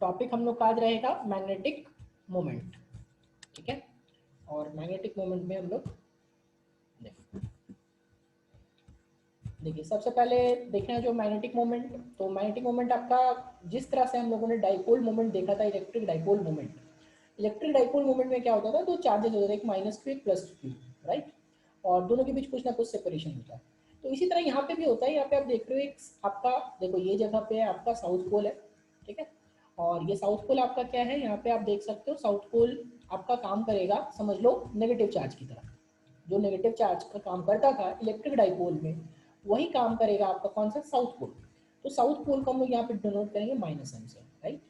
Topic हम लोग का आज रहेगा मैग्नेटिक मोमेंट, ठीक है। और मैग्नेटिक मोमेंट में हम लोग देखिए सबसे पहले देखें जो मैग्नेटिक मोमेंट, तो मैग्नेटिक मोमेंट आपका जिस तरह से हम लोगों ने डाइपोल मोमेंट देखा था, electric dipole moment, electric dipole moment में क्या होता था, दो चार्जेस होते थे, एक माइनस क्यू एक प्लस क्यू, राइट। और दोनों के बीच कुछ ना कुछ सेपरेशन होता है। तो इसी तरह यहाँ पे भी होता है। यहाँ पे आप देख रहे हो एक आपका, देखो ये जगह पे आपका साउथ पोल है, ठीक है। और ये साउथ पोल आपका क्या है, यहाँ पे आप देख सकते हो साउथ पोल आपका काम करेगा, समझ लो नेगेटिव चार्ज की तरह। जो नेगेटिव चार्ज का काम करता था इलेक्ट्रिक डाइपोल में, वही काम करेगा आपका कौन सा, साउथ पोल। तो साउथ पोल को हम लोग यहाँ पे डिनोट करेंगे माइनस एम से, राइट।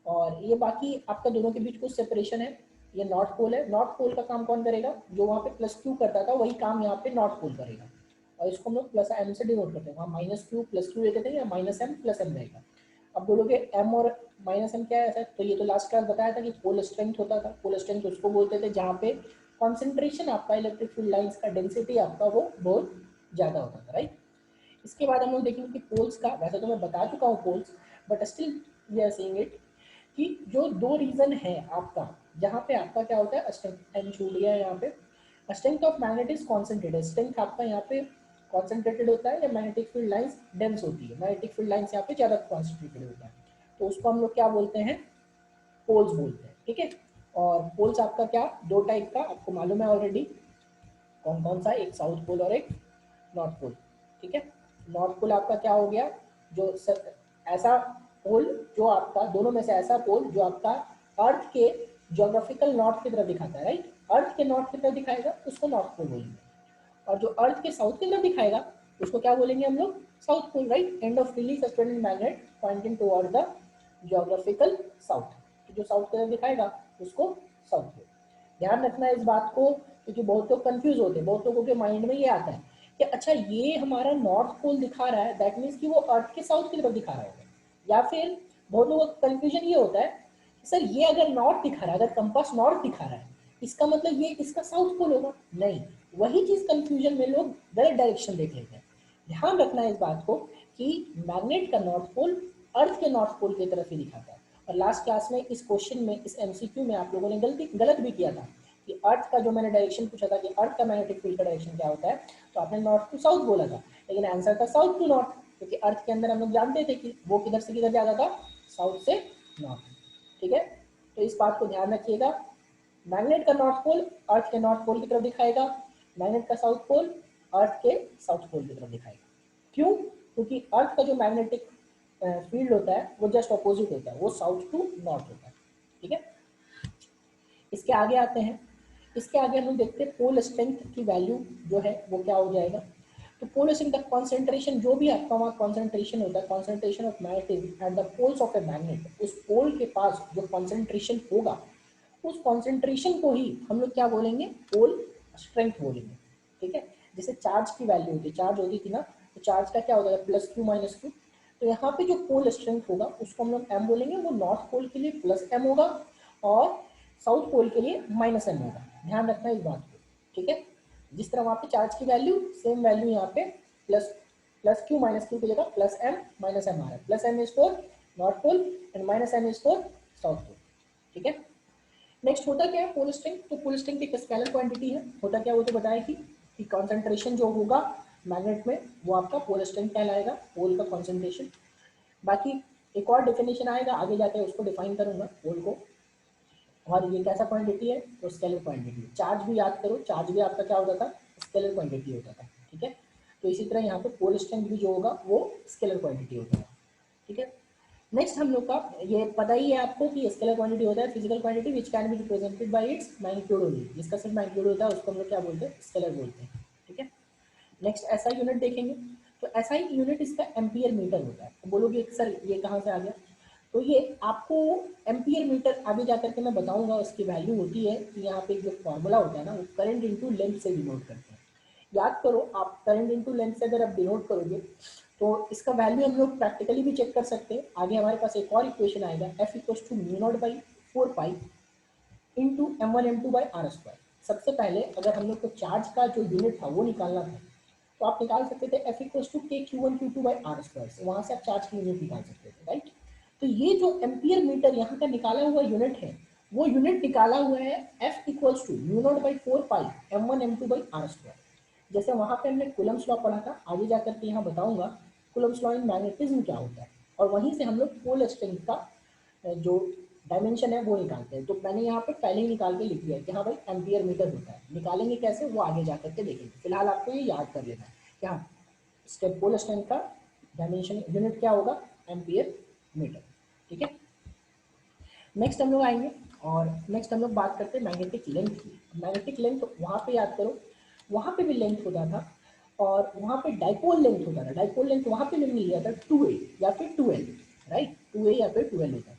और ये बाकी आपका दोनों के बीच कुछ सेपरेशन है। ये नॉर्थ पोल है, नॉर्थ पोल का काम कौन करेगा, जो वहाँ पे प्लस क्यू करता था वही काम यहाँ पे नॉर्थ पोल करेगा। और इसको हम लोग प्लस एम से डिनोट करते हैं, वहाँ माइनस क्यू प्लस क्यू लेते थे, या माइनस एम प्लस एम रहेगा। अब बोलोगे एम और माइनस एम क्या है ऐसा, तो ये तो लास्ट क्लास बताया था कि पोल स्ट्रेंथ होता था। पोल स्ट्रेंथ उसको बोलते थे जहाँ पे कॉन्सेंट्रेशन आपका इलेक्ट्रिक फील्ड लाइंस का, डेंसिटी आपका वो बहुत ज़्यादा होता था, राइट। इसके बाद हम लोग देखेंगे कि पोल्स का, वैसे तो मैं बता चुका हूँ poles, but still we are saying it कि जो दो रीजन है आपका, जहाँ पे आपका क्या होता है, स्ट्रेंथ एम छूट गया है यहाँ पे, strength of magnet is concentrated, strength आपका यहाँ पे कॉन्सेंट्रेटेड होता है, या मैग्नेटिक फील्ड लाइंस डेंस होती है, मैग्नेटिक फील्ड लाइंस यहाँ पे ज़्यादा कॉन्सेंट्रेटेड होता है। तो उसको हम लोग क्या बोलते हैं, पोल्स बोलते हैं, ठीक है। और पोल्स आपका क्या, दो टाइप का आपको मालूम है ऑलरेडी, कौन कौन सा, एक साउथ पोल और एक नॉर्थ पोल, ठीक है। नॉर्थ पोल आपका क्या हो गया, जो ऐसा पोल जो आपका, दोनों में से ऐसा पोल जो आपका अर्थ के ज्योग्राफिकल नॉर्थ की तरफ दिखाता है, राइट। अर्थ के नॉर्थ की तरफ दिखाएगा उसको नॉर्थ पोल बोलेंगे, और जो अर्थ के साउथ की तरफ दिखाएगा उसको क्या बोलेंगे हम लोग, south pole, right. End of freely suspended magnet pointing toward the geographical south, तो जो साउथ की तरफ दिखाएगा उसको साउथ पोल। ध्यान रखना है इस बात को, क्योंकि बहुत लोग कंफ्यूज होते हैं, बहुत लोगों के माइंड में ये आता है कि अच्छा ये हमारा नॉर्थ पोल दिखा रहा है, दैट मीन्स कि वो अर्थ के साउथ की तरफ दिखा रहा होगा। या फिर बहुत लोगों का कंफ्यूजन ये होता है कि सर ये अगर नॉर्थ दिखा रहा है, अगर कंपास नॉर्थ दिखा रहा है, इसका मतलब ये इसका साउथ पोल होगा। नहीं, वही चीज कंफ्यूजन में लोग गलत डायरेक्शन देख लेते हैं। ध्यान रखना है इस बात को कि मैग्नेट का नॉर्थ पोल अर्थ के नॉर्थ पोल की तरफ ही दिखाता है। और लास्ट क्लास में इस क्वेश्चन में, इस एमसीक्यू में आप लोगों ने गलत भी किया था कि अर्थ का जो मैंने डायरेक्शन पूछा था कि अर्थ का मैग्नेटिक फील्ड का डायरेक्शन क्या होता है, तो आपने नॉर्थ टू साउथ बोला था, लेकिन आंसर था साउथ टू नॉर्थ, क्योंकि अर्थ के अंदर हम लोग जानते थे कि वो किधर से किधर जाता था, साउथ से नॉर्थ, ठीक है। तो इस बात को ध्यान रखिएगा, मैग्नेट का नॉर्थ पोल अर्थ के नॉर्थ पोल की तरफ दिखाएगा, मैग्नेट का साउथ पोल अर्थ के साउथ पोल की तरफ दिखाएगा। क्यों, क्योंकि अर्थ का जो मैग्नेटिक फील्ड होता है वो जस्ट अपोजिट होता है, वो साउथ टू नॉर्थ होता है, ठीक है। इसके आगे आते हैं, इसके आगे हम लोग देखते हैं पोल स्ट्रेंथ की वैल्यू जो है वो क्या हो जाएगा। तो पोल स्ट्रेंथ का कॉन्सेंट्रेशन, जो भी आपका वहाँ कॉन्सेंट्रेशन होता है, concentration of magnet at the poles of a magnet, उस पोल के पास जो कॉन्सेंट्रेशन होगा, उस कॉन्सेंट्रेशन को ही हम लोग क्या बोलेंगे, पोल स्ट्रेंथ बोलेंगे, ठीक है। जैसे चार्ज की वैल्यू होती है, चार्ज होती थी ना, तो चार्ज का क्या होता है, प्लस क्यू माइनस क्यू। तो यहाँ पे जो पोल स्ट्रेंथ होगा उसको हम लोग एम बोलेंगे, वो नॉर्थ पोल के लिए प्लस एम होगा और साउथ पोल के लिए माइनस एम होगा। ध्यान रखना इस बात को, ठीक है। जिस तरह वहाँ पे चार्ज की वैल्यू, सेम वैल्यू यहाँ पे plus plus Q minus Q की जगह प्लस एम माइनस एम आ रहा है। Plus M is for north pole and minus M is for south pole, ठीक है। नेक्स्ट होता क्या है, पोल स्ट्रेंथ। तो पोल स्ट्रेंथ एक स्केलर क्वांटिटी है, होता क्या वो तो बताया कि कॉन्सेंट्रेशन जो होगा मैग्नेट में वो आपका पोल स्ट्रेंथ कहलाएगा, पोल का कॉन्सेंट्रेशन। बाकी एक और डेफिनेशन आएगा आगे जाकर, उसको डिफाइन करूंगा पोल को। और ये कैसा क्वांटिटी है, तो स्केलर क्वांटिटी। चार्ज भी याद करो, चार्ज भी आपका क्या होता था, स्केलर क्वांटिटी होता था, ठीक है। तो इसी तरह यहाँ पे पोल स्ट्रेंथ भी जो होगा वो स्केलर क्वांटिटी होता है, ठीक है। नेक्स्ट हम लोग का, ये पता ही है आपको कि स्केलर क्वांटिटी होता है physical quantity which can be represented by its magnitude only, जिसका सिर्फ मैग्नीट्यूड होता है उसको हम लोग क्या बोलते हैं, स्केलर बोलते हैं, ठीक है। नेक्स्ट ऐसा यूनिट देखेंगे, तो ऐसा ही यूनिट इसका एम्पियर मीटर होता है। तो बोलोगे सर ये कहाँ से आ गया, तो ये आपको एम्पियर मीटर आगे जाकर के मैं बताऊंगा उसकी वैल्यू होती है कि यहाँ पे जो फॉर्मूला होता है ना, वो करंट इंटू लेंथ से डिनोट करते हैं। याद करो आप, करंट इंटू लेंथ से अगर आप डिनोट करोगे तो इसका वैल्यू हम लोग प्रैक्टिकली भी चेक कर सकते हैं। आगे हमारे पास एक और इक्वेशन आएगा, F equals to mu naught by 4 pi into M one M two by R square. सबसे पहले अगर हम लोग को चार्ज का जो यूनिट था वो निकालना था, तो आप निकाल सकते थे F equals to K Q one Q two by R square से, वहाँ से आप चार्ज की यूनिट निकाल सकते थे, राइट। तो ये जो एम्पियर मीटर यहाँ का निकाला हुआ यूनिट है, वो यूनिट निकाला हुआ है F equals to mu naught by 4 pi m1 m2 by R square. जैसे वहाँ पे हमने कूलम्स लॉ पढ़ा था, आगे जाकर के यहाँ बताऊंगा कूलम्स लॉ इन मैग्नेटिज्म क्या होता है, और वहीं से हम लोग पोल स्ट्रिंग का जो डायमेंशन है वो निकालते हैं। तो मैंने यहाँ पे पहले ही निकाल के लिख दिया है कि हाँ भाई एम्पियर मीटर होता है। निकालेंगे कैसे वो आगे जाकर के देखेंगे, फिलहाल आपको ये याद कर लेना है कि हाँ स्टेप पोल स्ट्रिंग का डायमेंशन यूनिट क्या होगा, एम्पियर मीटर। ठीक है, नेक्स्ट हम लोग आएंगे और नेक्स्ट हम लोग बात करते हैं मैग्नेटिक लेंथ की। मैग्नेटिक लेंथ वहाँ पे याद करो, वहाँ पे भी लेंथ होता था और वहाँ पे डाइपोल लेंथ होता था। डाइपोल लेंथ वहाँ पे हमने लिया था 2a या फिर 2l, राइट, 2a या फिर 2l होता था।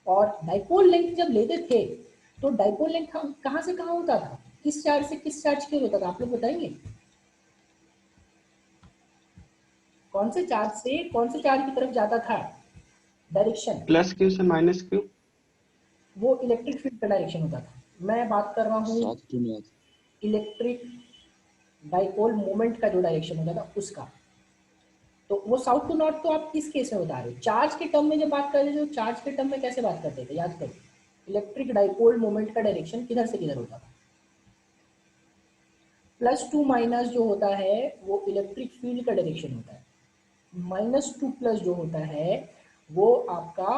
और डाइपोल लेंथ जब लेते थे तो डाइपोल लेंथ कहाँ से कहाँ होता था, किस चार्ज से किस चार्ज की होता था, आप लोग बताएंगे कौन से चार्ज से कौन से चार्ज की तरफ जाता था डायरेक्शन, प्लस क्यू से माइनस क्यू। वो इलेक्ट्रिक फील्ड का डायरेक्शन होता था। मैं बात कर रहा हूँ south to north. Electric dipole moment का जो डायरेक्शन होता था उसका। तो वो साउथ टू नॉर्थ तो आप किस केस में बता रहे हो, चार्ज के टर्म में जब बात करते थे तो चार्ज के टर्म में कैसे बात करते थे, याद करो इलेक्ट्रिक डाइपोल मोमेंट का डायरेक्शन किधर से किधर होता था। प्लस टू माइनस जो होता है वो इलेक्ट्रिक फील्ड का डायरेक्शन होता है, माइनस टू प्लस जो होता है वो आपका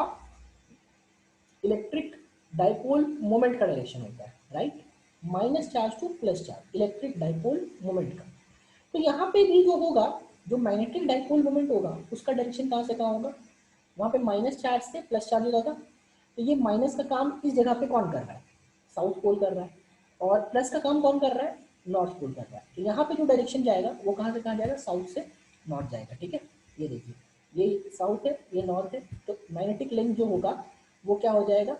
इलेक्ट्रिक डाइपोल मोमेंट का डायरेक्शन होता है, right. Minus charge two plus charge electric dipole moment का। तो यहाँ पे भी जो होगा, जो मैग्नेटिक डाइपोल मोमेंट होगा उसका डायरेक्शन कहाँ से कहाँ होगा, वहाँ पे माइनस चार्ज से प्लस चार्ज होगा। तो ये माइनस का काम इस जगह पे कौन कर रहा है, साउथ पोल कर रहा है, और प्लस का काम कौन कर रहा है, नॉर्थ पोल कर रहा है। तो यहाँ पे जो डायरेक्शन जाएगा वो कहाँ से कहाँ जाएगा, साउथ से नॉर्थ जाएगा। ठीक है, ये देखिए ये साउथ है ये नॉर्थ है, तो मैग्नेटिक लेंथ जो होगा वो क्या हो जाएगा,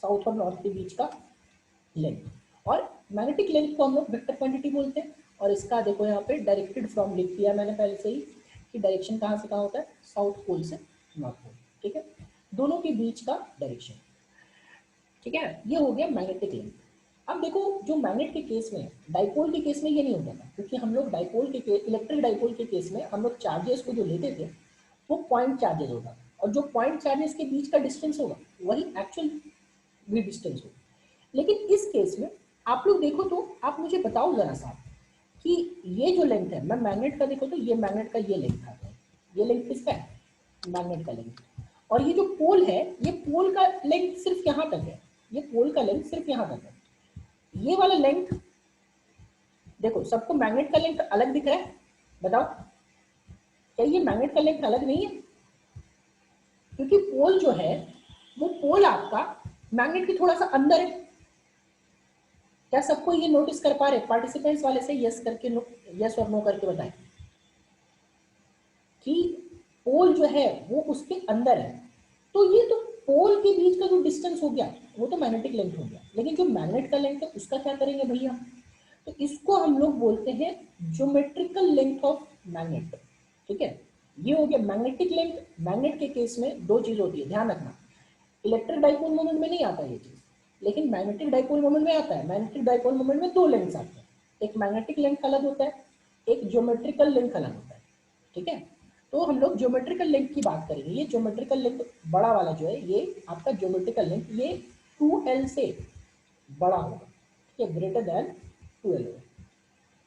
साउथ और नॉर्थ के बीच का लेंथ। और मैग्नेटिक लेंथ को हम लोग वेक्टर क्वांटिटी बोलते हैं। और इसका देखो यहाँ पे डायरेक्टेड फ्रॉम लिख दिया मैंने पहले से ही कि डायरेक्शन कहाँ से कहाँ होता है, साउथ पोल से नॉर्थ पोल। ठीक है, दोनों के बीच का डायरेक्शन। ठीक है, ये हो गया मैग्नेटिक लेंथ। अब देखो जो मैग्नेट के केस में, डाइपोल के केस में ये नहीं होता था, क्योंकि हम लोग डाइपोल के इलेक्ट्रिक डाइपोल के केस में हम लोग चार्जेस को जो लेते थे वो पॉइंट चार्जेस होता था, और जो पॉइंट चार्जेस के बीच का डिस्टेंस होगा वही एक्चुअल भी डिस्टेंस होगा। लेकिन इस केस में आप लोग देखो तो आप मुझे बताओ जरा सा कि ये जो लेंथ है, मैं मैग्नेट का देखो तो ये मैग्नेट का ये लेंथ आता है, ये लेंथ किसका है, मैग्नेट का लेंथ। और ये जो पोल है ये पोल का लेंथ सिर्फ यहाँ तक है, ये पोल का लेंथ सिर्फ यहाँ तक है। ये वाला लेंथ देखो, सबको मैग्नेट का लेंथ अलग दिख रहा है, बताओ क्या ये मैग्नेट का लेंथ अलग नहीं है, क्योंकि पोल जो है वो पोल आपका मैग्नेट के थोड़ा सा अंदर है। क्या सबको ये नोटिस कर पा रहे, पार्टिसिपेंट्स वाले से यस करके यस और नो करके बताएं कि पोल जो है वो उसके अंदर है। तो ये तो पोल के बीच का जो डिस्टेंस हो गया वो तो मैग्नेटिक लेंथ हो गया, लेकिन जो मैग्नेट का लेंथ है उसका क्या करेंगे भैया, तो इसको हम लोग बोलते हैं ज्योमेट्रिकल लेंथ ऑफ मैग्नेट। ठीक है, ये हो गया मैग्नेटिक लेंथ। मैग्नेट के केस में दो चीज होती है, ध्यान रखना, इलेक्ट्रिक डाइपोल मोमेंट में नहीं आता ये चीज, लेकिन मैग्नेटिक डाइपोल मोमेंट में आता है। मैग्नेटिक डाइपोल मोमेंट में दो लेंथ्स आते हैं, एक मैग्नेटिक लेंथ अलग होता है, एक ज्योमेट्रिकल लेंथ अलग होता है। ठीक है, तो हम लोग ज्योमेट्रिकल लेंथ की बात करेंगे। ये ज्योमेट्रिकल लेंथ बड़ा वाला जो है ये आपका ज्योमेट्रिकल लेंथ, ये 2l से बड़ा होगा, ठीक है, ग्रेटर देन 2l होगा।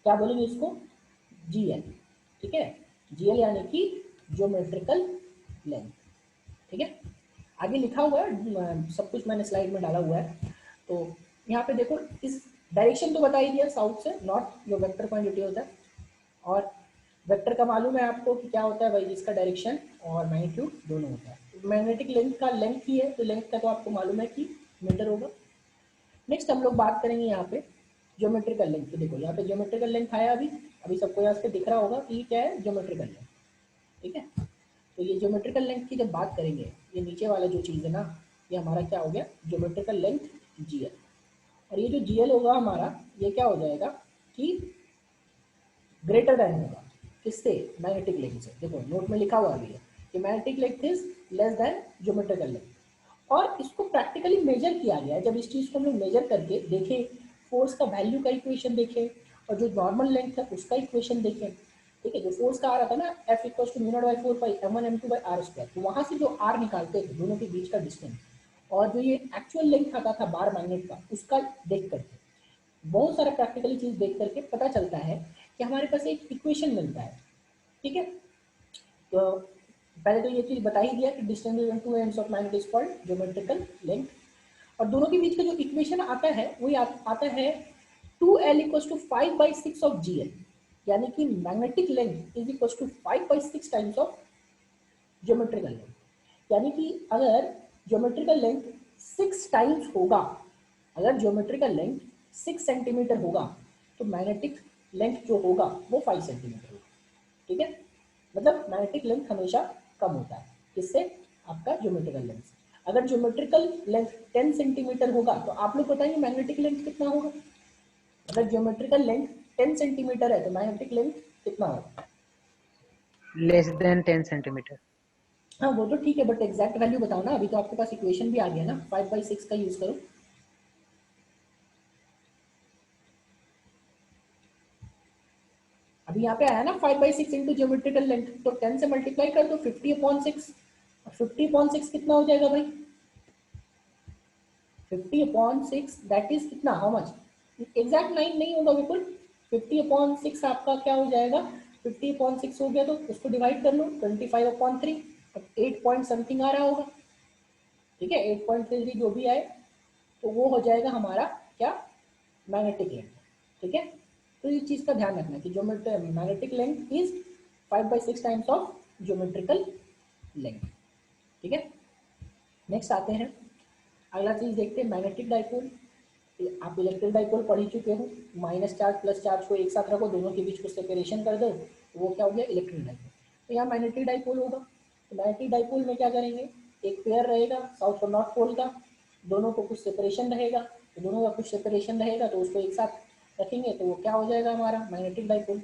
क्या बोलेंगे इसको, gl। ठीक है, gl यानी कि ज्योमेट्रिकल लेंथ। ठीक है, आगे लिखा हुआ है, सब कुछ मैंने स्लाइड में डाला हुआ है। तो यहाँ पे देखो, इस डायरेक्शन तो बता ही दिया, साउथ से नॉर्थ जो वेक्टर क्वांटिटी होता है। और वेक्टर का मालूम है आपको कि क्या होता है भाई, जिसका डायरेक्शन और मैग्नीट्यूड दोनों होता है। मैग्नेटिक लेंथ का लेंथ ही है, तो लेंथ का तो आपको मालूम है कि मीटर होगा। नेक्स्ट हम लोग बात करेंगे यहाँ पे ज्योमेट्रिकल लेंथ। तो देखो यहाँ पे ज्योमेट्रिकल लेंथ आया, अभी सबको यहाँ पे दिख रहा होगा कि क्या है ज्योमेट्रिकल लेंथ। ठीक है, तो ये ज्योमेट्रिकल लेंथ की जब बात करेंगे, ये नीचे वाला जो चीज़ है ना, ये हमारा क्या हो गया, ज्योमेट्रिकल लेंथ जीएल। और ये जो जीएल होगा हमारा, ये क्या हो जाएगा कि ग्रेटर देन होगा किससे, मैग्नेटिक लेंथ से। देखो नोट में लिखा हुआ भी है कि magnetic length is less than geometrical length. और इसको प्रैक्टिकली मेजर किया गया है। जब इस चीज़ को हम लोग मेजर करके देखें, फोर्स का वैल्यू का इक्वेशन देखें और जो नॉर्मल लेंथ है उसका इक्वेशन देखें, ठीक है, जो फोर्स का आ रहा था ना F equal to mu naught by 4 pi m1 m2 by r square, तो वहां से जो r निकालते थे दोनों के बीच का डिस्टेंस और जो ये एक्चुअल लेंथ आता था बार मैग्नेट का उसका देख करके बहुत सारा प्रैक्टिकली चीज देख करके पता चलता है कि हमारे पास एक इक्वेशन मिलता है। ठीक है, तो पहले तो ये चीज बता ही दिया कि distance between two ends of magnet is called geometrical length, और दोनों के बीच का जो इक्वेशन आता है वो आता है 2l equal to 5/6 of gl, यानी कि magnetic length is equal to 5/6 times of geometrical length. यानी कि अगर ज्योमेट्रिकल लेंथ 6 टाइम्स होगा, अगर ज्योमेट्रिकल लेंथ 6 सेंटीमीटर होगा तो मैग्नेटिक लेंथ जो होगा वो 5 सेंटीमीटर होगा। ठीक है, मतलब मैग्नेटिक लेंथ हमेशा कम होता है किससे, आपका ज्योमेट्रिकल लेंथ से। अगर ज्योमेट्रिकल लेंथ 10 सेंटीमीटर होगा तो आप लोग बताएंगे मैग्नेटिक लेंथ कितना होगा। अगर ज्योमेट्रिकल लेंथ 10 सेंटीमीटर है तो मैग्नेटिक लेंथ कितना होगा, लेस देन 10 सेंटीमीटर। हाँ वो तो ठीक है, बट एग्जैक्ट वैल्यू बताओ ना, अभी तो आपके पास इक्वेशन भी आ गया ना, 5/6 का यूज करो। अभी यहाँ पे आया ना 5/6 इंटू ज्योमेट्रिकल लेंथ, तो 10 से मल्टीप्लाई कर दो 50/6, 50/6 कितना हो जाएगा भाई, 50/6 दैट इज कितना, हाउ मच, एग्जैक्ट 9 नहीं होगा बिल्कुल, 50/6 आपका क्या हो जाएगा, 50/6 हो गया तो उसको डिवाइड कर लो 25/3, अब 8 पॉइंट समथिंग आ रहा होगा। ठीक है, 8.33 जो भी आए तो वो हो जाएगा हमारा क्या, मैग्नेटिक लेंथ। ठीक है, तो इस चीज का ध्यान रखना कि magnetic length is 5/6 times of geometrical length. ठीक है, नेक्स्ट आते हैं, अगला चीज देखते हैं मैग्नेटिक डाइपोल। आप इलेक्ट्रिक डाइपोल पढ़ ही चुके हो, माइनस चार्ज प्लस चार्ज को एक साथ रखो, दोनों के बीच को सेपरेशन कर दो तो वो क्या हो गया, इलेक्ट्रिक डाइपोल। तो यहाँ मैग्नेटिक डाइपोल होगा, तो मैग्नेटिक डाइपोल में क्या करेंगे, एक पेयर रहेगा साउथ और नॉर्थ पोल का, दोनों को कुछ सेपरेशन रहेगा, तो दोनों का कुछ सेपरेशन रहेगा तो उसको एक साथ रखेंगे तो वो क्या हो जाएगा हमारा मैग्नेटिक डाइपोल।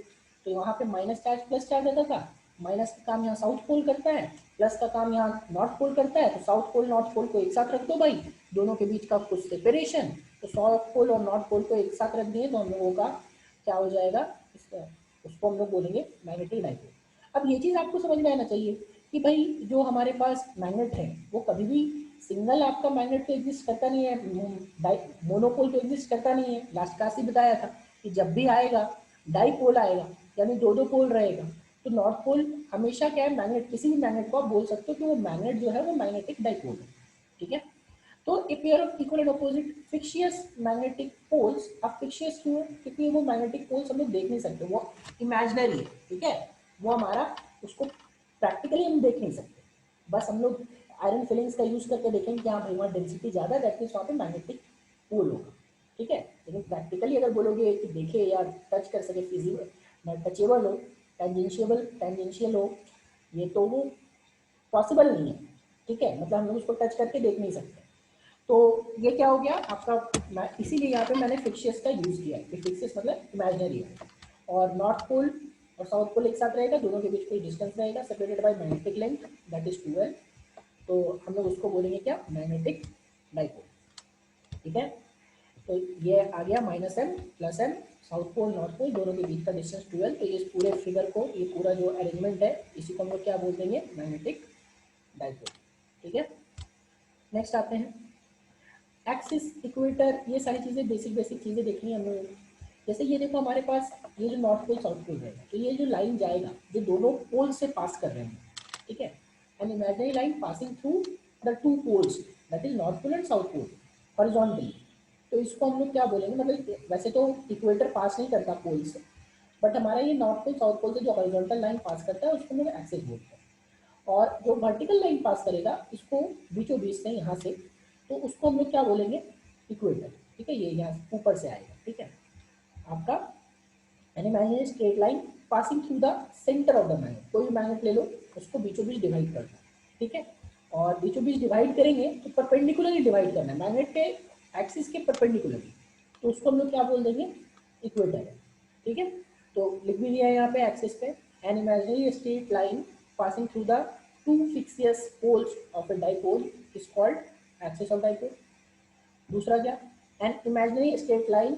तो वहाँ पे माइनस चार्ज प्लस चार्ज आता था, माइनस का काम यहाँ साउथ पोल करता है, प्लस का काम यहाँ नॉर्थ पोल करता है, तो साउथ पोल नॉर्थ पोल को एक साथ रख दो भाई, दोनों के बीच का कुछ सेपरेशन, तो साउथ पोल और नॉर्थ पोल को एक साथ रख दिए तो हम लोगों का क्या हो जाएगा, उसको हम लोग बोलेंगे मैग्नेटिक डाइपोल। अब ये चीज़ आपको समझ में आना चाहिए कि भाई जो हमारे पास मैग्नेट है वो कभी भी सिंगल आपका मैग्नेट तो एग्जिस्ट करता नहीं है, मोनोपोल तो एग्जिस्ट करता नहीं है। लास्ट क्लास ही बताया था कि जब भी आएगा डाइपोल आएगा, यानी दो दो पोल रहेगा, तो नॉर्थ पोल हमेशा क्या है, मैग्नेट किसी भी मैग्नेट को आप बोल सकते हो कि वो मैग्नेट जो है वो मैग्नेटिक डाइपोल है। ठीक है, तो a pair of equal and opposite fictitious magnetic poles, अब फिक्शियस क्यों है, क्योंकि वो मैग्नेटिक पोल्स हम लोग देख नहीं सकते, वो इमेजिनरी है। ठीक है, वो हमारा उसको प्रैक्टिकली हम देख नहीं सकते, बस हम लोग आयरन फिलिंग्स का यूज करके देखेंगे कि हाँ भाई वहाँ डेंसिटी ज़्यादा है, दैट मीन्स वहाँ पे मैग्नेटिक पोल होगा। ठीक है, लेकिन प्रैक्टिकली अगर बोलोगे कि देखे या टच कर सके, फिजिबल टचेबल हो, टेंजेंशियल हो, ये तो वो पॉसिबल नहीं है। ठीक है, मतलब हम लोग उसको टच करके देख नहीं सकते। तो ये क्या हो गया आपका, इसीलिए यहाँ पे मैंने फिक्शियस का यूज किया है कि फिक्शियस मतलब इमेजिनरी है, और नॉर्थ पोल और साउथ पोल एक साथ रहेगा, दोनों के बीच कोई डिस्टेंस रहेगा separated by magnetic length that is 2l, तो हम लोग उसको बोलेंगे क्या, मैग्नेटिक डाइपोल। ठीक है, तो ये आ गया -m + m, south pole north pole दोनों के बीच का डिस्टेंस 2l, तो इस पूरे फिगर को, ये पूरा जो अरेंजमेंट है इसी को हम लोग क्या बोल देंगे, मैग्नेटिक डाइपोल। ठीक है, नेक्स्ट आते हैं एक्सिस, इक्वेटर, ये सारी चीज़ें बेसिक बेसिक चीज़ें देखनी है हम लोगों को। जैसे ये देखो हमारे पास ये जो नॉर्थ पोल साउथ पोल रहेगा, तो ये जो लाइन जाएगा जो दोनों पोल से पास कर रहे हैं, ठीक है, an imaginary line passing through the two poles that is north pole and south pole horizontally, तो इसको हम लोग क्या बोलेंगे, मतलब वैसे तो इक्वेटर पास नहीं करता पोल से, बट हमारा ये नॉर्थ पोल साउथ पोल से जो हॉरिजॉन्टल लाइन पास करता है उसको हम लोग एक्सिस बोलते हैं, और जो वर्टिकल लाइन पास करेगा इसको बीचों बीच से यहाँ से, तो उसको हम लोग क्या बोलेंगे, इक्वेटर। ठीक है, ये यहाँ ऊपर से आएगा। ठीक है, आपका an imaginary straight line passing through the centre of the magnet, कोई भी मैग्नेट ले लो उसको बीचों बीच डिवाइड कर दो। ठीक है, और बीचों बीच डिवाइड करेंगे तो परपेंडिकुलरली डिवाइड करना है, मैग्नेट के एक्सिस के परपेंडिकुलरली, तो उसको हम लोग क्या बोल देंगे, इक्वेटर है। ठीक है, तो लिख भी दिया है यहाँ पे एक्सिस पे, an imaginary straight line passing through the two fixed poles of a dipole is called axis of dipole। दूसरा क्या, an imaginary straight line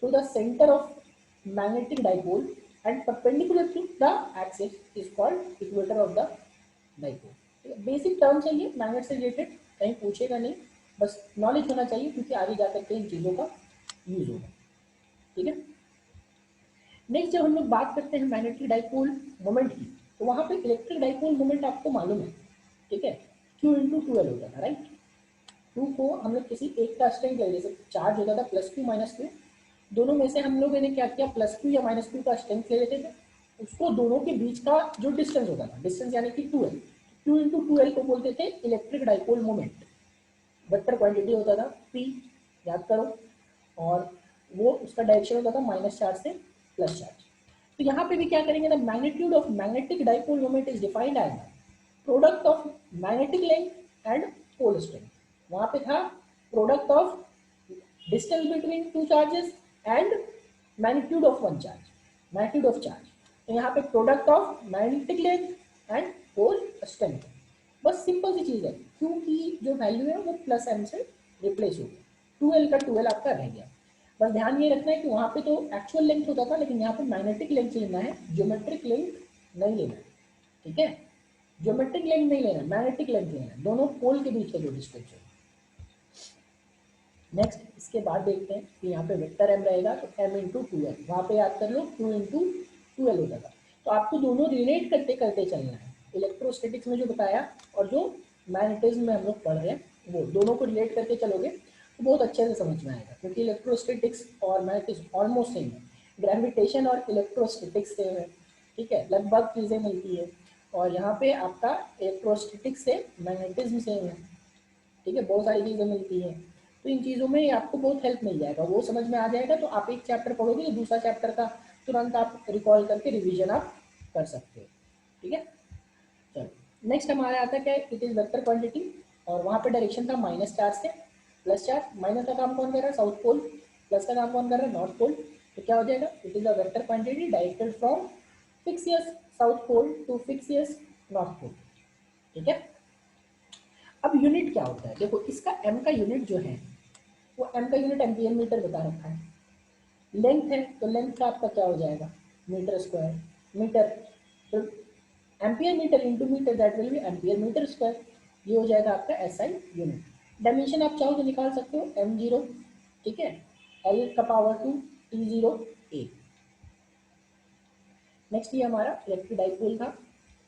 through the center of magnetic dipole and perpendicular to the axis is called equator of the dipole। Basic terms है ये, magnet से related, कहीं पूछेगा नहीं, बस knowledge होना चाहिए क्योंकि आगे जाकर के इन चीज़ों का यूज होगा। ठीक है, नेक्स्ट जब हम लोग बात करते हैं मैग्नेटिक डाइपोल मोमेंट की, तो वहाँ पे इलेक्ट्रिक डाइपोल मोमेंट आपको मालूम है, ठीक है, Q इंटू 2L होता था, राइट। Q को हम लोग किसी एक का स्ट्रेंथ ले, जैसे चार्ज होता था +Q -Q, दोनों में से हम लोगों ने क्या किया, +Q या -Q का स्ट्रेंथ ले लेते थे, उसको दोनों के बीच का जो डिस्टेंस होता था, डिस्टेंस यानी कि 2L, Q इंटू 2L को बोलते थे electric dipole moment. Vector quantity होता था P, याद करो, और वो उसका डायरेक्शन होता था माइनस चार्ज से प्लस चार्ज। तो यहाँ पे भी क्या करेंगे, the magnitude of magnetic dipole moment is defined as product of magnetic length and pole strength. वहाँ पे था product of distance between two charges and magnitude of one charge, magnitude of charge. तो यहाँ पे product of magnetic length and pole strength. बस simple सी चीज़ है, Q की जो वैल्यू है वो +M से रिप्लेस हो गया, 2L का 2L आपका रह गया। बस ध्यान ये रखना है कि वहाँ पे तो एक्चुअल लेंथ होता था, लेकिन यहाँ पे मैग्नेटिक लेंथ लेना है, ज्योमेट्रिक लेंथ नहीं लेना है। ठीक है, ज्योमेट्रिक लेंथ नहीं लेना, मैग्नेटिक लेंथ लेना है, दोनों पोल के बीच का जो डिस्टेंस है। नेक्स्ट इसके बाद देखते हैं कि यहाँ पे वेक्टर M रहेगा, तो M इंटू 2L, वहाँ पे याद कर लो Q इंटू 2L होता था। तो आपको दोनों रिलेट करते करते चलना है, इलेक्ट्रोस्टैटिक्स में जो बताया और जो मैग्नेटिज्म में हम लोग पढ़ रहे हैं, वो दोनों को रिलेट करके चलोगे तो बहुत अच्छे से समझ में आएगा, क्योंकि इलेक्ट्रोस्टैटिक्स और मैग्नेटिज्म ऑलमोस्ट सेम है, ग्रेविटेशन और इलेक्ट्रोस्टैटिक्स सेम है, ठीक है, लगभग चीज़ें मिलती है। और यहाँ पे आपका इलेक्ट्रोस्टैटिक्स से मैग्नेटिज्म सेम है, ठीक है, बहुत सारी चीज़ें मिलती हैं। तो इन चीज़ों में आपको बहुत हेल्प मिल जाएगा, वो समझ में आ जाएगा, तो आप एक चैप्टर पढ़ोगे तो दूसरा चैप्टर का तुरंत आप रिकॉल करके रिवीजन आप कर सकते हो। ठीक है, चलो नेक्स्ट हमारा आता है क्या, इट इज़ वेक्टर क्वांटिटी, और वहाँ पे डायरेक्शन था माइनस चार्ज से प्लस चार्ज। माइनस का काम कौन कर रहा है, साउथ पोल, प्लस का काम कौन कर रहा है, नॉर्थ पोल। तो क्या हो जाएगा, it is a vector quantity directed from fictitious south pole to fictitious north pole. ठीक है, अब यूनिट क्या होता है, देखो इसका m का यूनिट जो है वो m का यूनिट एम्पियर मीटर बता रखा है। लेंथ है तो लेंथ का आपका क्या हो जाएगा, मीटर स्क्वायर, मीटर तो ampere metre into metre, that will be ampere metre square. ये हो जाएगा आपका SI यूनिट। डायमेंशन आप चाहो तो निकाल सकते हो m0, ठीक है, L का पावर 2 T0 A। नेक्स्ट ये हमारा इलेक्ट्रिक डाइपोल था,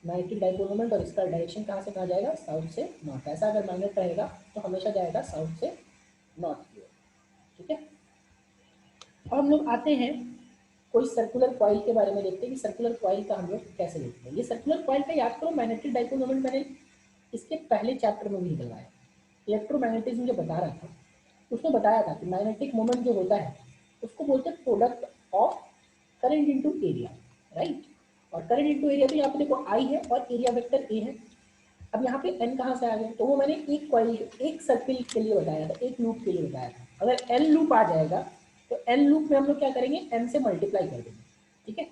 मैग्नेटिक डाइपोल मोमेंट, और इसका डायरेक्शन कहाँ से कहाँ जाएगा, साउथ से नॉर्थ। ऐसा अगर मैग्नेट रहेगा तो हमेशा जाएगा साउथ से नॉर्थ की ओर। ठीक है, अब हम लोग आते हैं कोई सर्कुलर कॉइल के बारे में, देखते हैं कि सर्कुलर कॉइल का हम लोग कैसे देखते हैं। ये सर्कुलर कॉइल का याद करो, मैग्नेटिक डाइपोल मोमेंट मैंने इसके पहले चैप्टर में भी निकलवाया, इलेक्ट्रोमैग्नेटिज्म जो बता रहा था उसमें बताया था कि मैग्नेटिक मोमेंट जो होता है उसको बोलते हैं product of current into area, right. और करंट इनटू एरिया, तो यहाँ पे देखो I है और एरिया वेक्टर A है। अब यहाँ पे N कहाँ से आ गया, तो वो मैंने एक कॉइल, एक सर्किल के लिए बताया था, एक लूप के लिए बताया था। अगर N लूप आ जाएगा तो N लूप में हम लोग क्या करेंगे, N से मल्टीप्लाई कर देंगे। ठीक है,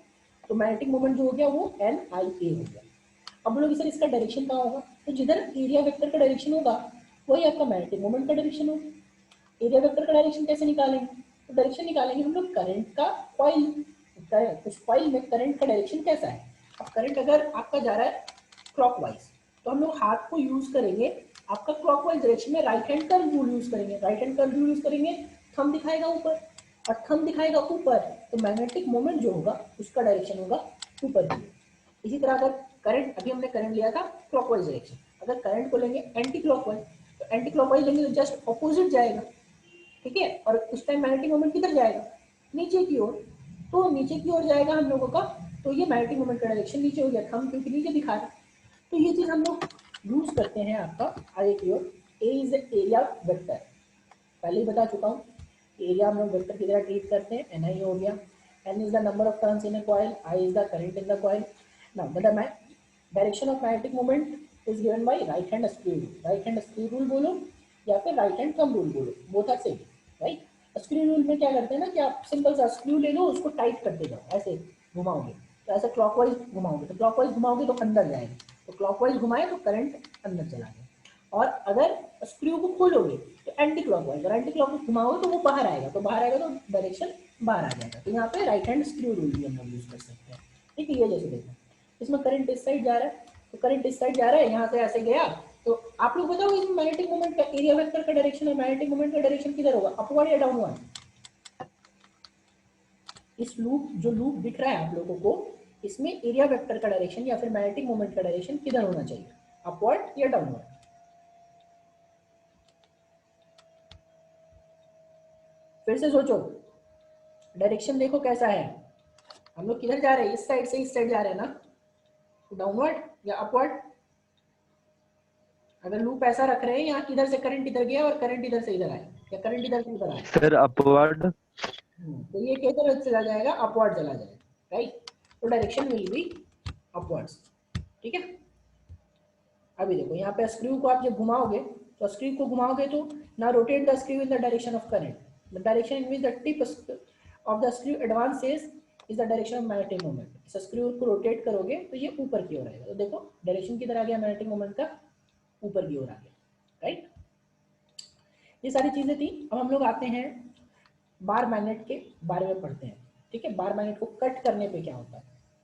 तो मैग्नेटिक मोमेंट जो हो गया वो NIA हो गया। अब बोलोगे सर इसका डायरेक्शन कहाँ होगा, तो जिधर एरिया वेक्टर का डायरेक्शन होगा वही आपका मैग्नेटिक मोमेंट का डायरेक्शन होगा। एरिया वेक्टर का डायरेक्शन कैसे निकालेंगे, तो डायरेक्शन निकालेंगे हम लोग करंट का कॉइल, उस कॉइल में करंट का डायरेक्शन कैसा है। अब करंट अगर आपका जा रहा है क्लॉकवाइज, तो हम लोग हाथ को यूज करेंगे आपका क्लॉकवाइज डायरेक्शन में, right hand curl rule use करेंगे, right hand curl rule use करेंगे, थंब दिखाएगा ऊपर, और थंब दिखाएगा ऊपर, तो मैग्नेटिक मोमेंट जो होगा उसका डायरेक्शन होगा ऊपर की। इसी तरह अगर करंट, अभी हमने करंट लिया था क्लॉकवाइज डायरेक्शन, अगर करंट को लेंगे एंटी क्लॉकवाइज, तो एंटी क्लॉकवाइज लेंगे तो जस्ट ऑपोजिट जाएगा। ठीक है, और उस टाइम मैग्नेटिक मोमेंट किधर जाएगा, नीचे की ओर, तो नीचे की ओर जाएगा हम लोगों का, तो ये मैग्नेटिक मोमेंट का डायरेक्शन नीचे हो गया, थंब क्योंकि नीचे दिखा रहा है। तो ये चीज हम लोग यूज करते हैं आपका आगे की ओर। ए इज एरिया वेक्टर, पहले ही बता चुका हूँ, एरिया हम लोग वेक्टर की तरह ट्रीट करते हैं, NI हो गया, N is the number of turns in a coil, I is the current in the coil. Now the direction of magnetic moment is given by right hand screw rule, right hand screw rule बोलो या फिर right hand thumb rule बोलो, both are same, right. Screw rule में क्या करते हैं ना कि आप सिंपल सा स्क्रू ले लो, उसको टाइट करते जाओ, ऐसे घुमाओगे तो ऐसे क्लॉकवाइज घुमाओगे, तो क्लॉकवाइज घुमाओगे तो अंदर जाएगा, तो क्लॉकवाइज घुमाए तो करंट अंदर चला गया। और अगर स्क्रू को खोलोगे तो तो एंटी क्लॉकवाइज, अगर एंटी क्लॉकवाइज घुमाओगे तो वो बाहर आएगा, तो बाहर आएगा तो डायरेक्शन बाहर आ जाएगा। तो यहाँ पे राइट हैंड स्क्रू रूल भी हम लोग यूज कर सकते हैं। ठीक है, ये जैसे देखो इसमें करंट इस साइड जा रहा है, तो करंट इस साइड जा रहा है, यहाँ से ऐसे गया, तो आप लोग बताओ इसमें मैग्नेटिक मोमेंट का एरिया वेक्टर का डायरेक्शन और मैग्नेटिक मोमेंट का डायरेक्शन किधर होगा, अपवर्ड या डाउनवर्ड? इस लूप, जो लूप दिख रहा है आप लोगों को, इसमें एरिया वेक्टर का डायरेक्शन या फिर मैग्नेटिक मोमेंट का डायरेक्शन किधर होना चाहिए, अपवर्ड या डाउनवर्ड? फिर से सोचो, डायरेक्शन देखो कैसा है, हम लोग किधर जा रहे हैं, इस साइड से इस साइड जा रहे हैं ना, डाउनवर्ड या अपवर्ड? अगर लूप ऐसा रख रहे हैं यहाँ इधर से करंट इधर गया और करंट इधर से इधर आया, या करंट इधर से इधर आया, सर अपवर्ड। तो ये किधर चला जाएगा, अपवर्ड चला जाएगा, राइट? तो डायरेक्शन विल बी अपवर्ड्स। ठीक है, अभी देखो यहाँ पे स्क्रू को आप जब घुमाओगे, तो स्क्रू को घुमाओगे तो ना rotate the screw in the direction of current, the direction in which the tip of the screw advances is the direction of magnetic moment. इस स्क्रू को रोटेट करोगे तो ये ऊपर की ओर आएगा, तो देखो डायरेक्शन किधर आ गया मैग्नेटिक मोमेंट का, ऊपर की ओर आ गया, राइट? ये सारी चीजें थी। अब हम लोग आते हैं बार मैग्नेट के बारे में पढ़ते हैं। ठीक है, बार मैग्नेट को कट करने पे क्या होता है।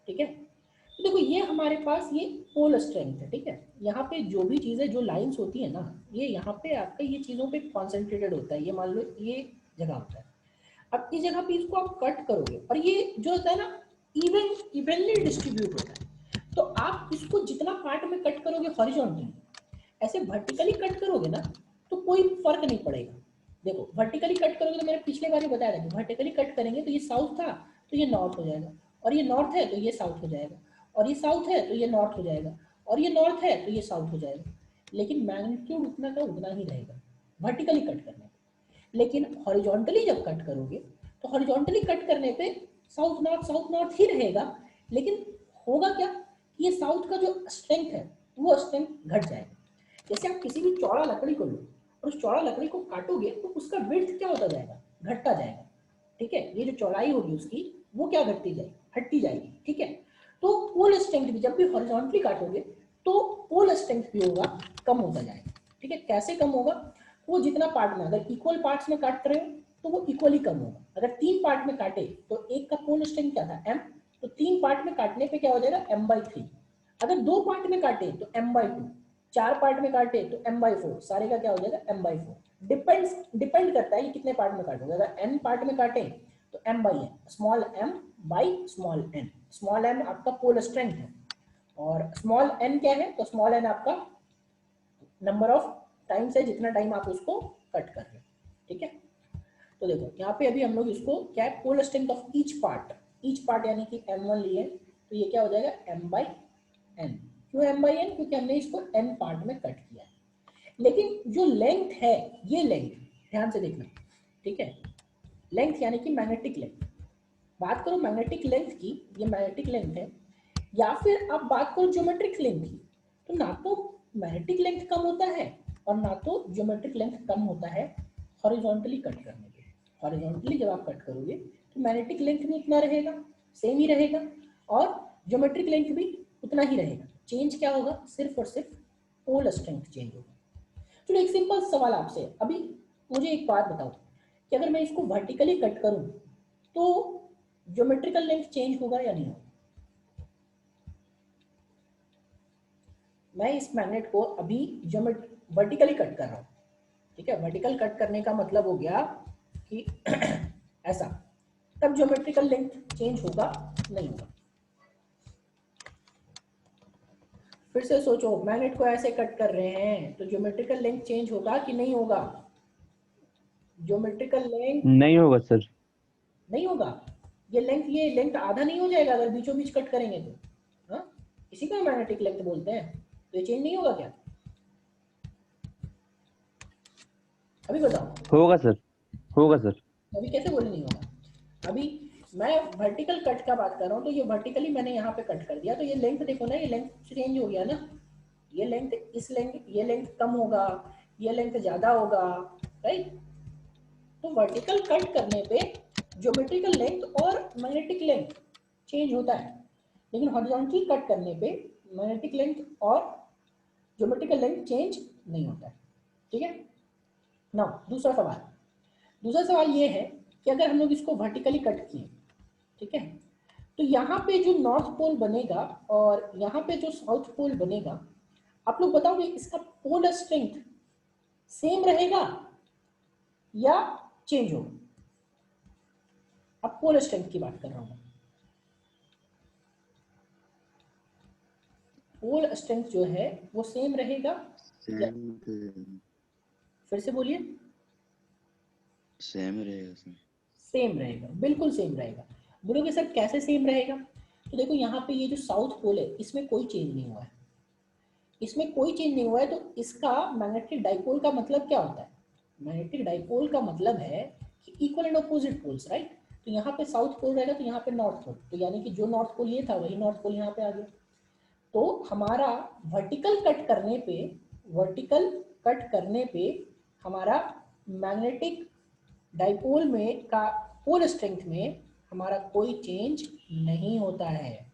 ठीक है, तो देखो ये हमारे पास ये पोल स्ट्रेंथ है। ठीक है, यहाँ पे जो भी चीज़ें, जो लाइंस होती है ना, ये यहाँ पे आपका ये चीज़ों पे कॉन्सेंट्रेटेड होता है। ये मान लो ये जगह होता है, अब इस जगह पे इसको आप कट करोगे और ये जो होता है ना इवनली डिस्ट्रीब्यूट होता है, तो आप इसको जितना पार्ट में कट करोगे हॉरिजॉन्टली, ऐसे वर्टिकली कट करोगे ना तो कोई फर्क नहीं पड़ेगा। देखो वर्टिकली कट करोगे तो मैंने पिछले बार ही बताया था कि वर्टिकली कट करेंगे तो ये साउथ था तो ये नॉर्थ हो जाएगा, और ये नॉर्थ है तो ये साउथ हो जाएगा, और ये साउथ है तो ये नॉर्थ हो जाएगा, और ये नॉर्थ है तो ये साउथ हो जाएगा, लेकिन मैग्नीट्यूड उतना का उतना ही रहेगा वर्टिकली कट करने पे। लेकिन हॉरिजॉन्टली जब कट करोगे तो हॉरिजॉन्टली कट करने पे साउथ नॉर्थ ही रहेगा, लेकिन होगा क्या कि ये साउथ का जो स्ट्रेंथ है वो स्ट्रेंथ घट जाएगा। जैसे आप किसी भी चौड़ा लकड़ी को लो और उस चौड़ा लकड़ी को काटोगे तो उसका विड्थ क्या होता जाएगा, घटता जाएगा। ठीक है, ये जो चौड़ाई होगी उसकी वो क्या घटती जाएगी, हटती जाएगी। ठीक है, तो पोल स्ट्रेंथ भी जब भी हॉरिजॉन्टली काटोगे तो पोल स्ट्रेंथ भी होगा, कम होता जाएगा। ठीक है, कैसे कम होगा, वो जितना पार्ट में, अगर इक्वल पार्ट्स में काट रहे हो तो वो इक्वली कम होगा। अगर 3 पार्ट में काटे तो एक का पोल स्ट्रेंथ क्या था, m, तो 3 पार्ट में काटने पे क्या हो जाएगा, m/3। अगर 2 पार्ट में काटे तो m/2, 4 पार्ट में काटे तो m/4, सारे का क्या हो जाएगा, m/4। डिपेंड करता है कि कितने पार्ट में काटोगे। अगर n पार्ट में काटे तो m/n, small m by small n। Small m आपका पोल स्ट्रेंथ है और स्मॉल n क्या है, तो स्मॉल n आपका नंबर ऑफ टाइम्स है, जितना टाइम आप उसको कट कर रहे हो। ठीक है, तो देखो यहाँ पे अभी हम लोग इसको क्या है, pole strength of each part यानी कि m1 लिए, तो ये क्या हो जाएगा m/n। क्यों m/n, क्योंकि हमने इसको n पार्ट में कट किया है। लेकिन जो लेंथ है, ये लेंथ ध्यान से देखना। ठीक है, लेंथ यानी कि मैग्नेटिक लेंथ, बात करो मैग्नेटिक लेंथ की, ये मैग्नेटिक लेंथ है, या फिर आप बात करो ज्योमेट्रिक लेंथ की, तो ना तो मैग्नेटिक लेंथ कम होता है और ना तो ज्योमेट्रिक लेंथ कम होता है हॉरिजॉन्टली कट करने पे। हॉरिजॉन्टली जब आप कट करोगे तो मैग्नेटिक लेंथ भी उतना रहेगा, सेम ही रहेगा, और ज्योमेट्रिक लेंथ भी उतना ही रहेगा। चेंज क्या होगा, सिर्फ और सिर्फ पोल स्ट्रेंथ चेंज होगा। चलो एक सिंपल सवाल आपसे, अभी मुझे एक बात बताओ कि अगर मैं इसको वर्टिकली कट करूं तो ज्योमेट्रिकल लेंथ चेंज होगा या नहीं होगा? मैं इस मैग्नेट को अभी वर्टिकली कट कर रहा हूं। ठीक है, वर्टिकल कट करने का मतलब हो गया कि ऐसा, तब ज्योमेट्रिकल लेंथ चेंज होगा, नहीं होगा? फिर से सोचो, मैग्नेट को ऐसे कट कर रहे हैं तो ज्योमेट्रिकल लेंथ चेंज होगा कि नहीं होगा? ज्योमेट्रिकल लेंथ नहीं होगा सर। नहीं होगा। ये लेंथ आधा नहीं हो जाएगा अगर बीचों बीच कट करेंगे तो? हाँ, इसी को मैग्नेटिक लेंथ बोलते हैं। तो ये चेंज नहीं होगा क्या? अभी बताओ। होगा सर, होगा सर। अभी कैसे बोले नहीं होगा? अभी मैं वर्टिकल कट का बात कर रहा हूँ, तो ये वर्टिकली मैंने यहाँ पे कट कर दिया, तो ये लेंथ देखो ना, ये लेंथ चेंज हो गया ना। ये लेंथ ये लेंथ कम होगा, ये लेंथ ज्यादा होगा, राइट? तो वर्टिकल कट करने पे ज्योमेट्रिकल लेंथ और मैग्नेटिक लेंथ चेंज होता है, लेकिन हॉरिजॉन्टली कट करने पे मैग्नेटिक लेंथ और ज्योमेट्रिकल लेंथ चेंज नहीं होता है। ठीक है, नाउ दूसरा सवाल ये है कि अगर हम लोग इसको वर्टिकली कट किए, ठीक है, तो यहाँ पे जो नॉर्थ पोल बनेगा और यहाँ पे जो साउथ पोल बनेगा, आप लोग बताओगे इसका पोलर स्ट्रेंथ सेम रहेगा या चेंज होगा? अब पोलर स्ट्रेंथ की बात कर रहा हूं। पोल स्ट्रेंथ जो है वो सेम रहेगा या, फिर से बोलिए। सेम रहेगा सर। सेम रहेगा, बिल्कुल सेम रहेगा। बोलोगे सर कैसे सेम रहेगा? तो देखो यहाँ पे ये जो साउथ पोल है इसमें कोई चेंज नहीं हुआ है, इसमें कोई चेंज नहीं हुआ है, तो इसका मैग्नेटिक डाइपोल का मतलब क्या होता है? मैग्नेटिक डाइपोल का मतलब है कि equal and opposite poles, right? तो यहाँ पे साउथ पोल रहेगा तो यहाँ पे नॉर्थ पोल, तो यानी कि जो नॉर्थ पोल ये था वही नॉर्थ पोल यहाँ पे आ गया। तो हमारा वर्टिकल कट करने पे हमारा मैग्नेटिक डाइपोल में का पोल स्ट्रेंथ में हमारा कोई चेंज नहीं होता है,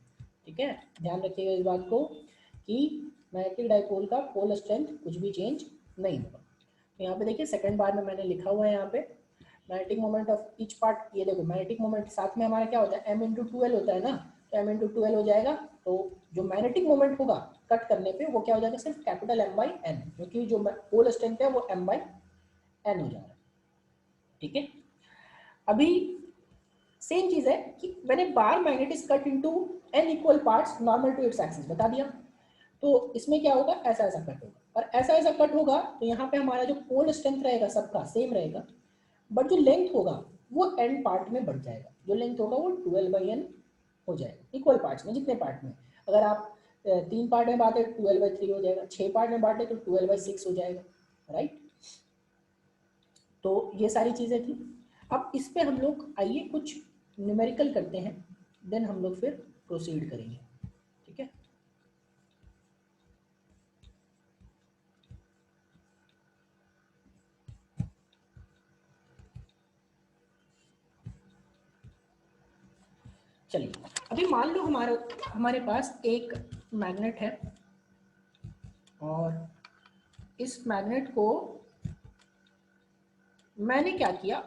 ठीक है? ध्यान रखिएगा इस बात को कि मैग्नेटिक डाइपोल का पोल स्ट्रेंथ कुछ भी चेंज नहीं होगा। तो यहाँ पे देखिए सेकंड बार में मैंने लिखा हुआ है यहाँ पे magnetic moment of each part. ये देखो मैग्नेटिक मोमेंट साथ में हमारा क्या होता है, m×2l होता है ना, तो m×2l हो जाएगा। तो जो मैग्नेटिक मोमेंट होगा कट करने पे वो क्या हो जाएगा, सिर्फ कैपिटल M/n, क्योंकि जो पोल स्ट्रेंथ है वो M/n हो जा रहा है, ठीक है? अभी सेम चीज है कि मैंने bar magnet is cut into n equal parts normal to its axis बता दिया। तो इसमें क्या होगा, ऐसा ऐसा कट होगा, और ऐसा ऐसा कट होगा तो यहाँ पे हमारा जो पोल स्ट्रेंथ रहेगा सबका सेम रहेगा, बट जो लेंथ होगा वो n पार्ट में बढ़ जाएगा। जो लेंथ होगा वो 12/n हो जाएगा इक्वल पार्ट्स में। जितने पार्ट में, अगर आप 3 पार्ट में बांटे 12/3 हो जाएगा, 6 पार्ट में बांटे तो 12/6 हो जाएगा, राइट? तो ये सारी चीजें थी। अब इस पे हम लोग आइए कुछ न्यूमेरिकल करते हैं, देन हम लोग फिर प्रोसीड करेंगे, ठीक है? चलिए अभी मान लो हमारे पास एक मैग्नेट है और इस मैग्नेट को मैंने क्या किया,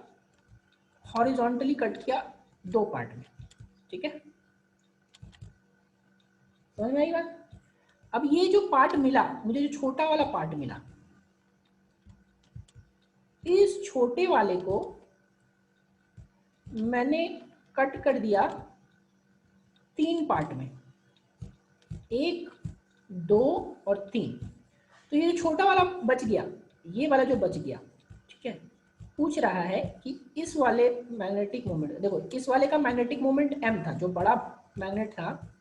हॉरिजॉन्टली कट किया 2 पार्ट में, ठीक है? समझ में आई बात? अब ये जो पार्ट मिला मुझे, जो छोटा वाला पार्ट मिला, इस छोटे वाले को मैंने कट कर दिया 3 पार्ट में, 1, 2 और 3। तो ये जो छोटा वाला बच गया, ये वाला जो बच गया, ठीक है, पूछ रहा है कि इस वाले मैग्नेटिक मोमेंट, देखो इस वाले का मैग्नेटिक मोमेंट m था, जो बड़ा मैग्नेट था,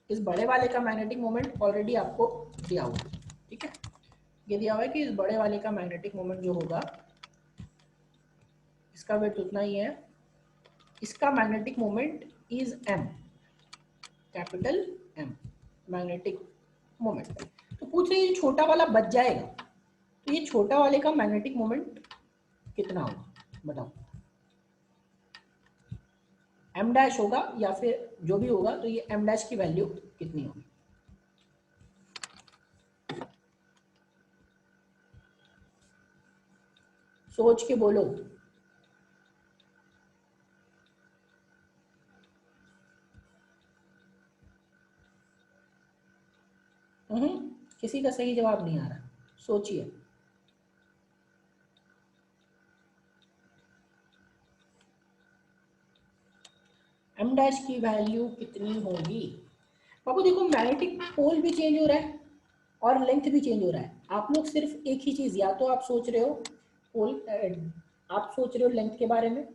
इस बड़े वाले का मैग्नेटिक मोमेंट ऑलरेडी आपको दिया हुआ, ठीक है? ये दिया हुआ है कि इस बड़े वाले का मैग्नेटिक मोमेंट जो होगा, इसका वेट उतना ही है, इसका magnetic moment is m, capital M magnetic moment. तो पूछ रहे ये छोटा वाला बच जाएगा, तो ये छोटा वाले का मैग्नेटिक मोमेंट कितना होगा बताओ? m' होगा या फिर जो भी होगा, तो ये m' की वैल्यू कितनी होगी? सोच के बोलो। किसी का सही जवाब नहीं आ रहा, सोचिए। m' की वैल्यू कितनी होगी? बाबू देखो मैग्नेटिक पोल भी चेंज हो रहा है और लेंथ भी चेंज हो रहा है। आप लोग सिर्फ एक ही चीज, या तो आप सोच रहे हो पोल, आप सोच रहे हो लेंथ के बारे में,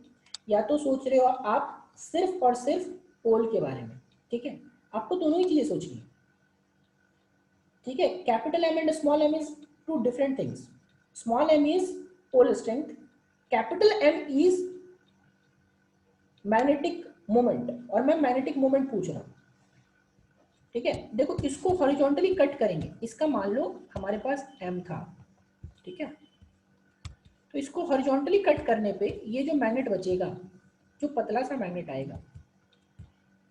या तो सोच रहे हो आप सिर्फ और सिर्फ पोल के बारे में, ठीक है? आपको दोनों ही चीजें सोचनी है, ठीक है? Capital M and small m is 2 different things. Small m is pole strength, capital M is magnetic moment, और मैं मैग्नेटिक मोमेंट पूछ रहा हूं, ठीक है? देखो इसको हॉरिजॉन्टली कट करेंगे, इसका मान लो हमारे पास m था, ठीक है? तो इसको हॉरिजॉन्टली कट करने पे ये जो मैग्नेट बचेगा, जो पतला सा मैग्नेट आएगा,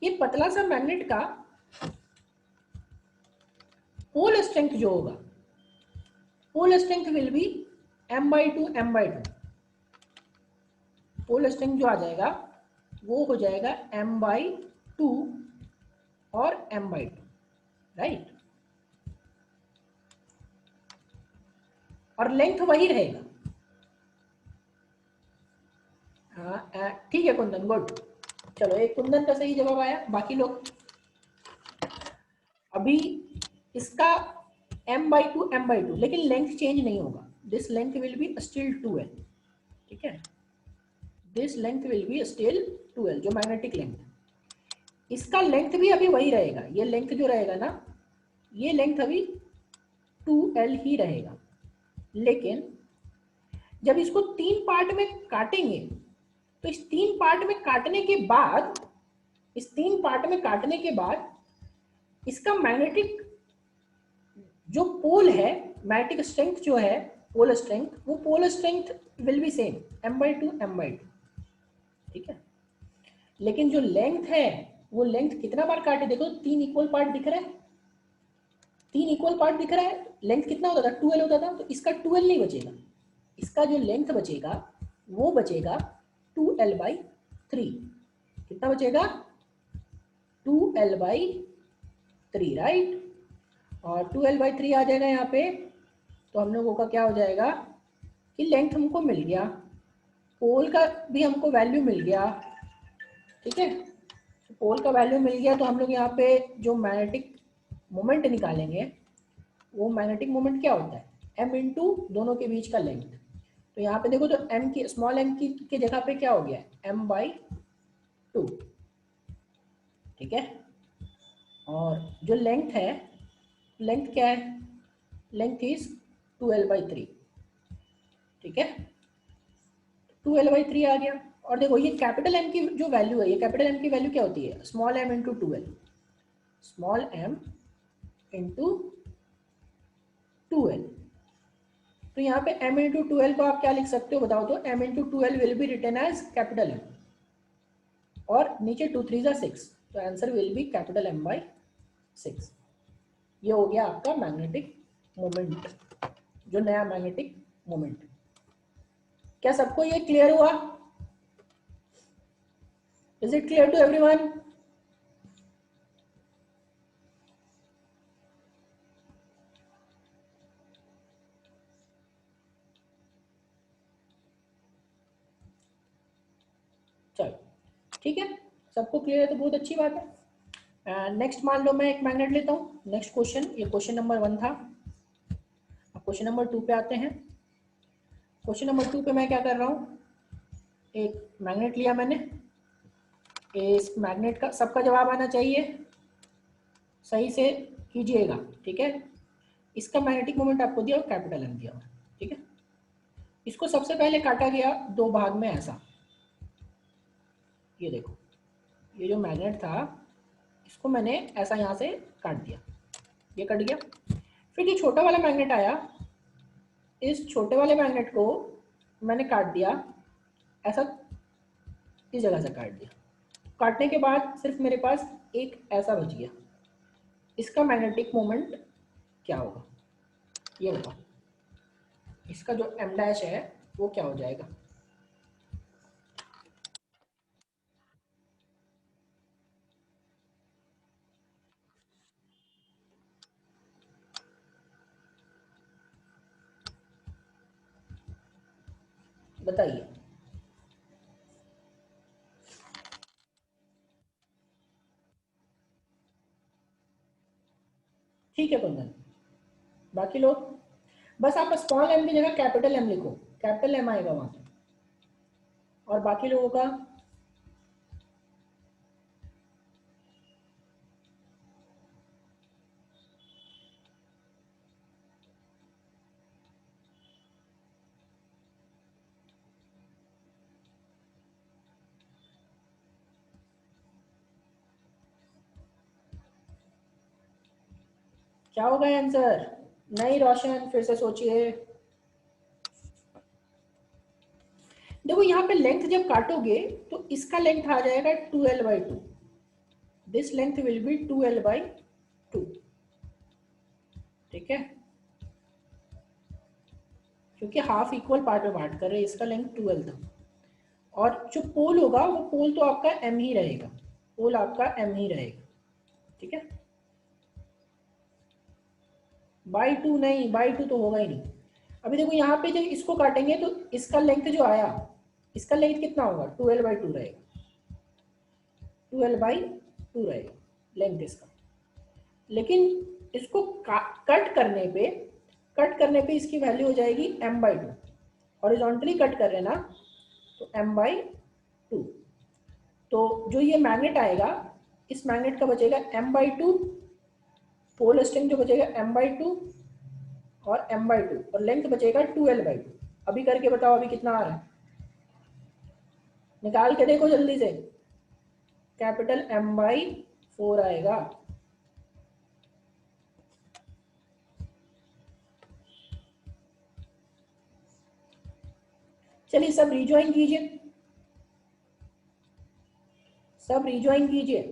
ये पतला सा मैग्नेट का पोल स्ट्रेंथ जो होगा, pole strength will be m/2 pole strength जो आ जाएगा वो हो जाएगा m/2 और m/2, राइट। और लेंथ वही रहेगा। ठीक है कुंदन, गुड। चलो एक कुंदन का सही जवाब आया। बाकी लोग अभी इसका m/2 लेकिन लेंथ चेंज नहीं होगा। This length will be still 2l, ठीक है। This length will be still 2l, जो मैग्नेटिक लेंथ। इसका लेंथ भी अभी वही रहेगा। ये लेंथ जो रहेगा ना, ये लेंथ अभी 2l ही रहेगा। लेकिन जब इसको 3 पार्ट में काटेंगे तो इस 3 पार्ट में काटने के बाद, इस 3 पार्ट में काटने के बाद इसका मैग्नेटिक जो पोल है, मैग्नेटिक स्ट्रेंथ जो है, पोल स्ट्रेंथ, वो pole strength will be same m/2, ठीक है। लेकिन जो लेंथ है वो लेंथ कितना बार काटे, देखो 3 इक्वल पार्ट दिख रहा है, 3 इक्वल पार्ट दिख रहा है। लेंथ कितना होता था, 2l होता था। तो इसका 2l नहीं बचेगा। इसका जो लेंथ बचेगा वो बचेगा 2l/3। कितना बचेगा, 2l/3, राइट। और 2l/3 आ जाएगा यहाँ पे। तो हम लोगों का क्या हो जाएगा कि लेंथ हमको मिल गया, पोल का भी हमको वैल्यू मिल गया, ठीक है। तो पोल का वैल्यू मिल गया तो हम लोग यहाँ पे जो मैग्नेटिक मोमेंट निकालेंगे, वो मैग्नेटिक मोमेंट क्या होता है, m इंटू दोनों के बीच का लेंथ। तो यहाँ पे देखो तो m की, स्मॉल m की जगह पे क्या हो गया, m/2, ठीक है। और जो लेंथ है, लेंथ क्या है, लेंथ इज 2l/3, ठीक है। 2l/3 आ गया। और देखो ये कैपिटल M की जो वैल्यू है, ये कैपिटल M की वैल्यू क्या होती है, small m into 2l, small m into 2l। तो यहाँ पे m इंटू 2l को आप क्या लिख सकते हो बताओ तो, m into 2l will be written as capital M, और नीचे 2 3 6, तो answer will be capital M/6। ये हो गया आपका मैग्नेटिक मोमेंट, जो नया मैग्नेटिक मोमेंट। क्या सबको ये क्लियर हुआ? Is it clear to everyone? चलो ठीक है, सबको क्लियर है तो बहुत अच्छी बात है। नेक्स्ट मान लो मैं एक मैग्नेट लेता हूँ। नेक्स्ट क्वेश्चन, ये क्वेश्चन नंबर 1 था। अब क्वेश्चन नंबर 2 पे आते हैं। क्वेश्चन नंबर 2 पे मैं क्या कर रहा हूँ, एक मैग्नेट लिया मैंने। इस मैग्नेट का सबका जवाब आना चाहिए, सही से कीजिएगा, ठीक है। इसका मैग्नेटिक मोमेंट आपको दिया और कैपिटल M दिया, ठीक है। इसको सबसे पहले काटा गया 2 भाग में ऐसा। ये देखो, ये जो मैग्नेट था इसको मैंने ऐसा यहाँ से काट दिया, ये कट गया। फिर ये छोटा वाला मैग्नेट आया, इस छोटे वाले मैग्नेट को मैंने काट दिया ऐसा, इस जगह से काट दिया। काटने के बाद सिर्फ मेरे पास एक ऐसा बच गया। इसका मैग्नेटिक मोमेंट क्या होगा ये बताओ। इसका जो m' है वो क्या हो जाएगा, बताइए। ठीक है कुंदन, बाकी लोग बस आप स्मॉल m की जगह कैपिटल M लिखो, कैपिटल M आएगा वहां पे। और बाकी लोगों का क्या होगा आंसर? नहीं रोशन, फिर से सोचिए। देखो यहाँ पे लेंथ जब काटोगे तो इसका लेंथ आ जाएगा 2l/2, this length will be 2l/2, ठीक है। क्योंकि हाफ इक्वल पार्ट में बांट कर रहे हैं, इसका लेंथ 12 था। और जो पोल होगा वो पोल तो आपका m ही रहेगा, पोल आपका m ही रहेगा, ठीक है। बाई 2 नहीं, बाई 2 तो होगा ही नहीं। अभी देखो यहाँ पे जब इसको काटेंगे तो इसका लेंथ जो आया, इसका लेंथ कितना होगा, 12/2 रहेगा, 12/2 रहेगा लेंथ इसका। लेकिन इसको कट करने पे इसकी वैल्यू हो जाएगी m/2। हॉरिजॉन्टली कट कर रहे हैं ना, तो m/2। तो जो ये मैग्नेट आएगा, इस मैग्नेट का बचेगा m/2, पोल स्ट्रिंग जो बचेगा m/2 और m/2, और लेंथ बचेगा 12/2। अभी करके बताओ अभी कितना आ रहा है, निकाल के देखो जल्दी से। कैपिटल m/4 आएगा। चलिए सब रिज्वाइन कीजिए, सब रिज्वाइन कीजिए।